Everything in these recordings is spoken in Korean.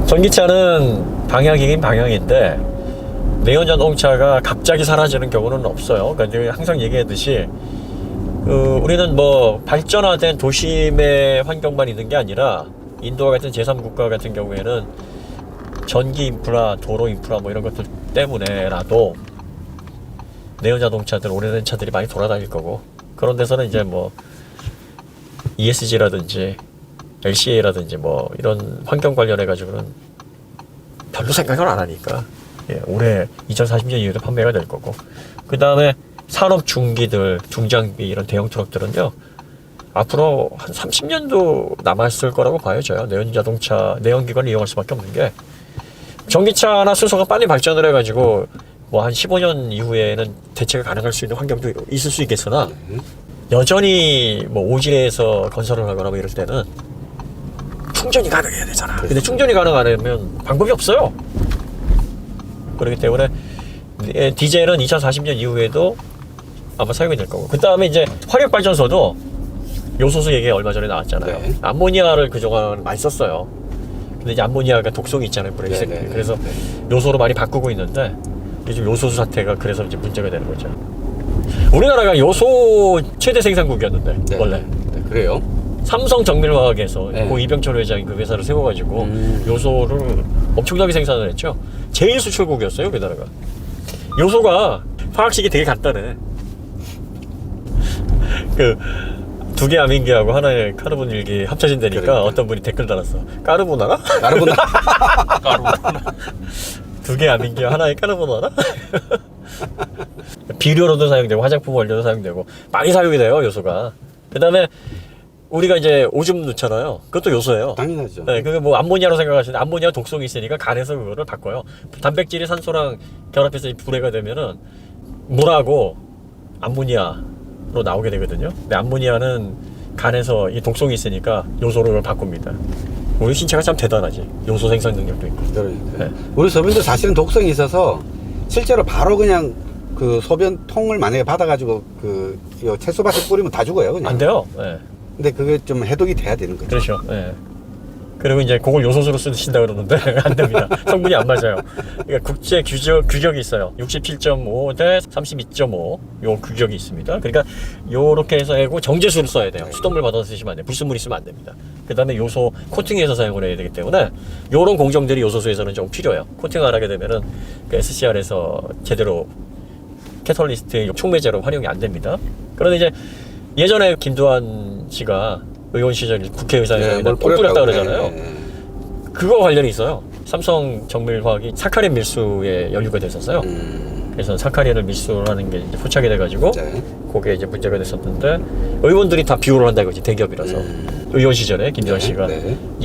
전기차는 방향이긴 방향인데 내연자동차가 갑자기 사라지는 경우는 없어요. 그러니까 항상 얘기했듯이 우리는 뭐 발전화된 도심의 환경만 있는 게 아니라 인도와 같은 제3국가 같은 경우에는 전기 인프라, 도로 인프라 뭐 이런 것들 때문에라도 내연자동차들, 오래된 차들이 많이 돌아다닐 거고, 그런 데서는 이제 뭐 ESG라든지 LCA라든지 뭐 이런 환경 관련해 가지고는 별로 생각을 안 하니까 올해 2040년 이후에도 판매가 될 거고, 그 다음에 산업 중기들, 중장비 이런 대형 트럭들은요 앞으로 한 30년도 남았을 거라고 봐요. 저요. 내연자동차, 내연기관을 이용할 수밖에 없는 게, 전기차나 수소가 빨리 발전을 해가지고 뭐 한 15년 이후에는 대체가 가능할 수 있는 환경도 있을 수 있겠으나, 여전히 뭐 오지례에서 건설을 하거나 뭐 이럴 때는 충전이 가능해야 되잖아. 근데 충전이 가능 안 하면 방법이 없어요. 그렇기 때문에 디젤은 2040년 이후에도 아마 사용이 될 거고, 그 다음에 이제 화력발전소도 요소수 얘기 얼마 전에 나왔잖아요. 네. 암모니아를 그동안 많이 썼어요. 근데 이제 암모니아가 독성이 있잖아요, 브레이크. 그래서 요소로 많이 바꾸고 있는데 요즘 요소수 사태가 그래서 이제 문제가 되는 거죠. 우리나라가 요소 최대 생산국이었는데 원래. 네, 그래요. 삼성 정밀화학에서 고 이병철 회장이 그 회사를 세워가지고 요소를 엄청나게 생산을 했죠. 제일 수출국이었어요, 우리나라가. 요소가 화학식이 되게 간단해. 그 두 개 아민기하고 하나의 카르본 일기 합쳐진다니까. 그러니까. 어떤 분이 댓글 달았어. 까르보나라? 까르보나라. 까르보나라. 두 개 아민기와 하나의 까르보나라? 비료로도 사용되고 화장품 원료도 사용되고 많이 사용이 돼요, 요소가. 그 다음에 우리가 이제 오줌 넣잖아요. 그것도 요소예요. 당연하죠. 네, 그게 뭐 암모니아로 생각하시는데, 암모니아 독성이 있으니까 간에서 그거를 바꿔요. 단백질이 산소랑 결합해서 불해가 되면은 물하고 암모니아로 나오게 되거든요. 근데 암모니아는 간에서 이 독성이 있으니까 요소로 바꿉니다. 우리 신체가 참 대단하지. 요소 생산 능력도 있고. 그러니까. 네. 우리 소변도 사실은 독성이 있어서 실제로 바로 그냥 그 소변통을 만약에 받아가지고 그 채소밭에 뿌리면 다 죽어요, 그냥. 안 돼요. 네. 근데 그게 좀 해독이 돼야 되는 거죠. 그렇죠. 네. 그리고 이제 그걸 요소수로 쓰신다 그러는데 안 됩니다. 성분이 안 맞아요. 그러니까 국제 규격이 있어요. 67.5 대 32.5 요 규격이 있습니다. 그러니까 요렇게 해서 하고 정제수를 써야 돼요. 수돗물 받아서 쓰시면 안 돼요. 불순물 있으면 안 됩니다. 그 다음에 요소 코팅해서 사용을 해야 되기 때문에 요런 공정들이 요소수에서는 좀 필요해요. 코팅을 안 하게 되면은 그 SCR에서 제대로 캐털리스트 촉매제로 활용이 안 됩니다. 그런데 이제 예전에 김두한 씨가 의원 시절 국회의사에다 똥 뿌렸다 그러잖아요. 그거 관련이 있어요. 삼성 정밀화학이 사카린 밀수에 연루가 됐었어요. 그래서 사카린을 밀수하는 게 이제 포착이 돼가지고 그게 이제 문제가 됐었는데, 의원들이 다 비호를 한다 이거지, 대기업이라서. 의원 시절에 김두한 씨가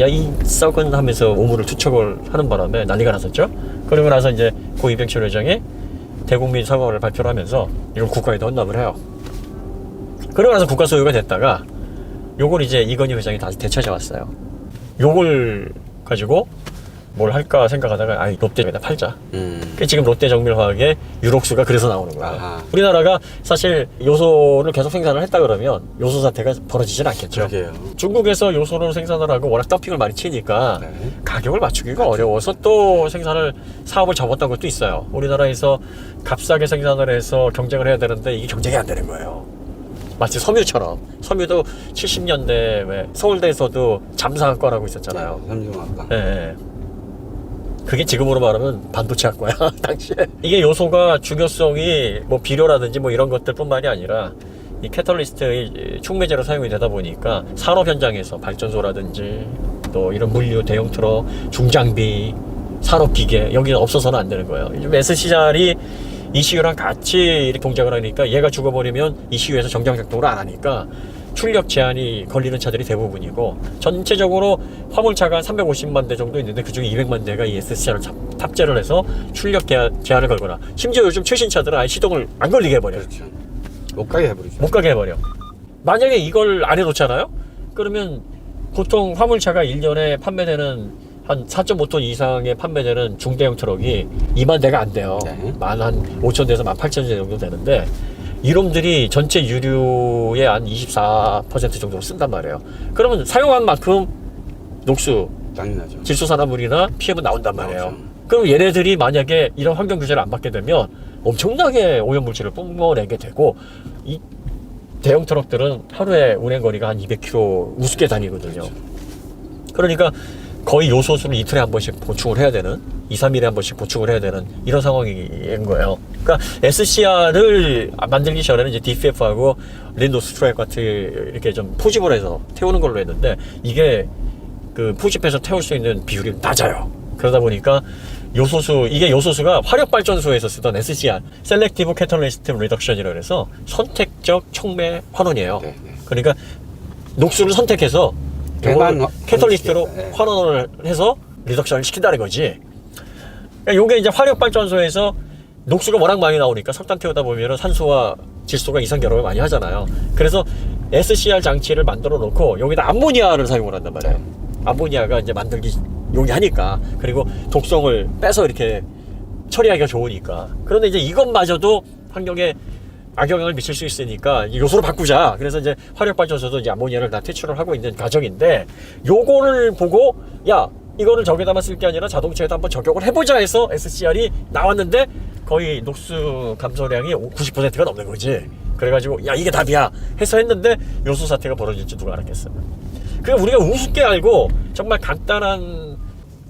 야, 이 썩은 하면서 오물을 투척을 하는 바람에 난리가 났었죠. 그러고 나서 이제 고 이병철 회장이 대국민 사과를 발표를 하면서 이걸 국가에도 헌납을 해요. 그러고 나서 국가 소유가 됐다가 요걸 이제 이건희 회장이 다시 되찾아왔어요. 요걸 가지고 뭘 할까 생각하다가 아이 롯데에다 팔자. 지금 롯데 정밀화학의 유록수가 그래서 나오는 거예요. 아하. 우리나라가 사실 요소를 계속 생산을 했다 그러면 요소 사태가 벌어지진 않겠죠. 그러게요. 중국에서 요소를 생산을 하고 워낙 덤핑을 많이 치니까 가격을 맞추기가 어려워서 또 사업을 접었던 것도 있어요. 우리나라에서 값싸게 생산을 해서 경쟁을 해야 되는데 이게 경쟁이 안 되는 거예요. 마치 섬유처럼. 섬유도 70년대 왜 서울대에서도 잠사학과라고 있었잖아요. 섬유학과. 네. 그게 지금으로 말하면 반도체학과야. 당시에. 이게 요소가 중요성이 뭐 비료라든지 뭐 이런 것들 뿐만이 아니라 이 캐털리스트의 촉매제로 사용이 되다 보니까 산업 현장에서 발전소라든지 또 이런 물류, 대형 트럭, 중장비, 산업기계, 여기는 없어서는 안 되는 거예요. 요즘 SCR이 ECU랑 같이 이렇게 동작을 하니까 얘가 죽어버리면 ECU에서 정상 작동을 안 하니까 출력 제한이 걸리는 차들이 대부분이고, 전체적으로 화물차가 한 350만 대 정도 있는데 그중에 200만 대가 이 SCR을 탑재를 해서 출력 제한을 걸거나, 심지어 요즘 최신 차들은 아예 시동을 안 걸리게 해버려. 그렇죠. 못 가게 해버리죠. 못 가게 해버려. 만약에 이걸 안 해놓잖아요? 그러면 보통 화물차가 1년에 판매되는 한 4.5톤 이상의 판매되는 중대형 트럭이 2만 대가 안 돼요. 한 5,000대에서 18,000대 정도 되는데, 이놈들이 전체 유류의 한 24% 정도 쓴단 말이에요. 그러면 사용한 만큼 녹수 당연하죠. 질소산화물이나 피해가 나온단 말이에요. 나오죠. 그럼 얘네들이 만약에 이런 환경 규제를 안 받게 되면 엄청나게 오염물질을 뿜어내게 되고, 이 대형 트럭들은 하루에 운행거리가 한 200km 우습게 다니거든요. 그러니까 거의 요소수를 이틀에 한 번씩 보충을 해야 되는, 2, 3일에 한 번씩 보충을 해야 되는 이런 상황인 거예요. 그러니까 SCR을 만들기 전에는 이제 DPF하고 린도스 트랙 같은 이렇게 좀 포집을 해서 태우는 걸로 했는데, 이게 그 포집해서 태울 수 있는 비율이 낮아요. 그러다 보니까 이게 요소수가 화력발전소에서 쓰던 SCR, Selective Catalyst Reduction이라고 해서 선택적 촉매 환원이에요. 네. 그러니까 녹수를 선택해서 대만 캐털리스트로 네. 환원을 해서 리덕션을 시킨다는 거지. 그러니까 요게 이제 화력발전소에서 녹수가 워낙 많이 나오니까 석탄 태우다 보면 산소와 질소가 이상 결합을 많이 하잖아요. 그래서 SCR 장치를 만들어 놓고 여기다 암모니아를 사용을 한단 말이에요. 암모니아가 이제 만들기 용이하니까, 그리고 독성을 빼서 이렇게 처리하기가 좋으니까. 그런데 이제 이것마저도 환경에 악영향을 미칠 수 있으니까 이 요소로 바꾸자. 그래서 이제 화력발전소도 이제 암모니아를 다 퇴출을 하고 있는 과정인데, 요거를 보고 야, 이거를 저기다만 쓸 게 아니라 자동차에도 한번 적용을 해보자 해서 SCR이 나왔는데, 거의 녹수 감소량이 90%가 넘는 거지. 그래가지고 야, 이게 답이야 해서 했는데 요소 사태가 벌어질지 누가 알았겠어요. 그러니까 우리가 우습게 알고 정말 간단한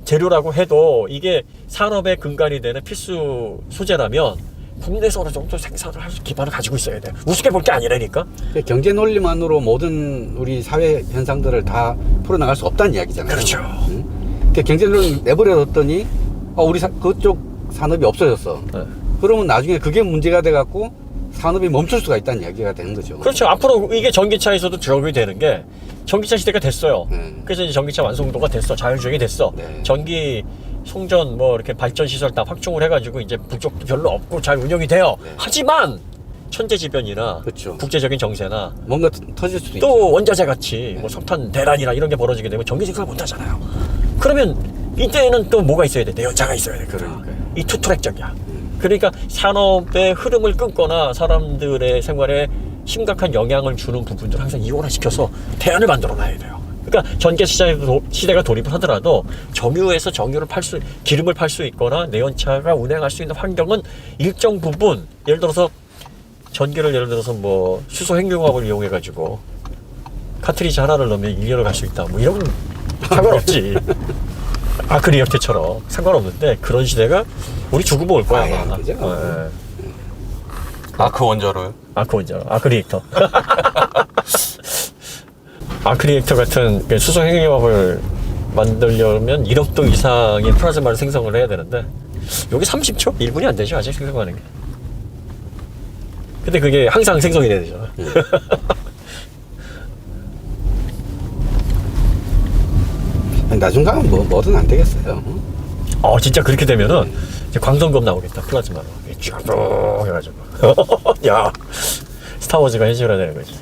재료라고 해도 이게 산업의 근간이 되는 필수 소재라면 국내에서 어느 정도 생산을 할 기반을 가지고 있어야 돼. 우습게 볼 게 아니라니까. 경제 논리만으로 모든 우리 사회 현상들을 다 풀어나갈 수 없다는 이야기잖아요. 그렇죠. 응? 그러니까 경제 논리 내버려뒀더니 우리 그쪽 산업이 없어졌어. 네. 그러면 나중에 그게 문제가 돼갖고 산업이 멈출 수가 있다는 이야기가 되는 거죠. 그렇죠. 앞으로 이게 전기차에서도 적용이 되는 게, 전기차 시대가 됐어요. 그래서 이제 전기차 완성도가 됐어. 자율주행이 됐어. 네. 전기 송전 뭐 이렇게 발전 시설 다 확충을 해가지고 이제 부족도 별로 없고 잘 운영이 돼요. 네. 하지만 천재지변이나 그렇죠. 국제적인 정세나 뭔가 터질 수도 있죠. 또 원자재 같이 네. 뭐 석탄 대란이나 이런 게 벌어지게 되면 전기 생산을 못 하잖아요. 그러면 이때는 또 뭐가 있어야 돼? 내연차가 있어야 돼. 그러니까요. 이 투트랙적이야. 그러니까 산업의 흐름을 끊거나 사람들의 생활에 심각한 영향을 주는 부분들을 항상 이원화시켜서 대안을 만들어 놔야 돼요. 그러니까 전기 시대가 돌입을 하더라도 정유에서 기름을 팔 수 있거나 내연차가 운행할 수 있는 환경은 일정 부분, 예를 들어서 전기를 뭐 수소 핵융합을 이용해 가지고 카트리지 하나를 넣으면 1년을 갈 수 있다. 뭐 이런 건 상관없지. 아크리액터처럼 상관없는데, 그런 시대가 우리 죽으면 올 거야. 아마. 그죠? 아크 원자로요? 아크 원자로, 아크리액터. 아크리액터 같은 수소 핵융합을 만들려면 1억 도 이상의 플라즈마를 생성을 해야 되는데, 여기 30초? 1분이 안 되죠, 아직 생성하는 게. 근데 그게 항상 생성이 돼야 되잖아. 나중 가면 뭐든 안 되겠어요. 진짜 그렇게 되면은 이제 광선검 나오겠다, 플라즈마로. 쭉 해가지고. 야, 스타워즈가 해줘야 되는 거지.